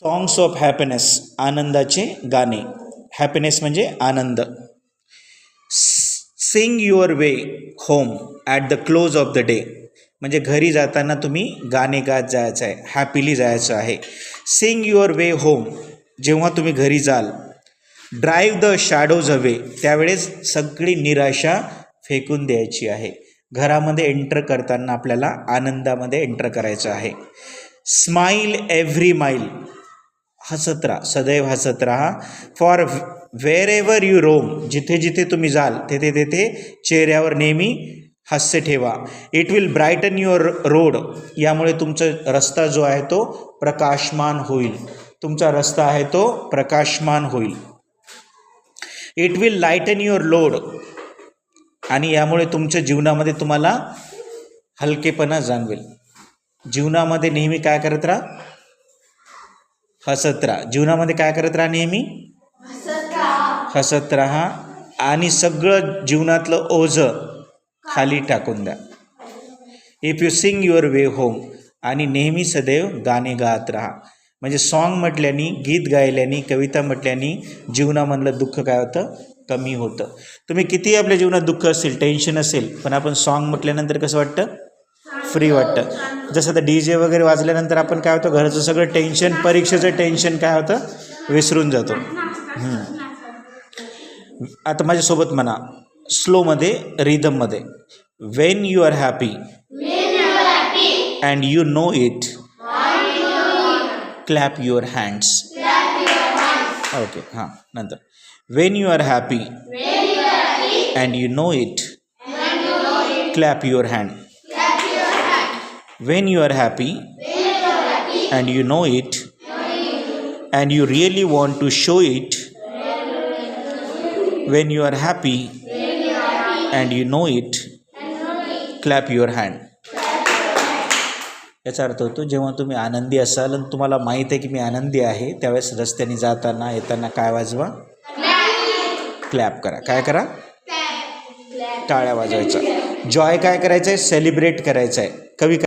Songs of happiness, आनंदाचे गाणे. Happiness म्हणजे आनंद. Sing your way home at the close of the day, म्हणजे घरी जाताना तुम्ही गाणे गात जायचं आहे, हॅपीली जायचं आहे. सिंग युअर वे होम, जेव्हा तुम्ही घरी जाल. ड्राईव्ह द शॅडोज अवे, त्यावेळेस सगळी निराशा फेकून द्यायची आहे. घरामध्ये एंटर करताना आपल्याला आनंदामध्ये एंटर करायचं आहे. स्माईल एव्हरी माईल, हसत राहा, सदैव हसत राहा. For where ever you roam, जिथे जिथे तुम्ही जाल तेथे तेथे चेहऱ्यावर नेहमी हास्य ठेवा. इट विल ब्राईटन युअर रोड, यामुळे तुमचा रस्ता जो आहे तो प्रकाशमान होईल. तुमचा रस्ता आहे तो प्रकाशमान होईल. It will lighten your load, आणि यामुळे तुमच्या जीवनामध्ये तुम्हाला हलकेपणा जाणवेल. जीवनामध्ये नेहमी काय करत राहा, हसत राहा. जीवनामध्ये काय करत राहा, नेहमी हसत राहा, आणि सगळं जीवनातलं ओझं खाली टाकून द्या. If you sing your way home, आणि नेहमी सदैव गाणे गात राहा. म्हणजे सॉन्ग म्हटल्याने, गीत गायल्याने, कविता म्हटल्याने जीवनामधलं दुःख काय होतं, कमी होतं. तुम्ही किती आपल्या जीवनात दुःख असेल, टेन्शन असेल, पण आपण सॉन्ग म्हटल्यानंतर कसं वाटतं, फ्री वाटतं. जसं आता DJ वगैरे वाजल्यानंतर आपण काय होतं, घराचं सगळं टेन्शन, परीक्षेचं टेन्शन काय होतं, विसरून जातो. आता माझ्यासोबत म्हणा स्लोमध्ये, रिदममध्ये. When you are happy and you know it, clap your hands. Okay, हां, नंतर. When you are happy and you know it, clap your hand. When you are happy and you know it and you really want to show it, when you are happy and you know it, clap your hand. याचा अर्थ होतो, जेव्हा तुम्ही आनंदी असाल आणि तुम्हाला माहीत आहे की मी आनंदी आहे, त्यावेळेस रस्त्याने जाताना येताना काय वाजवा, क्लॅप करा. काय करा, टाळ्या वाजवायचा. जॉय काय करायचं आहे, सेलिब्रेट करायचं आहे. कवी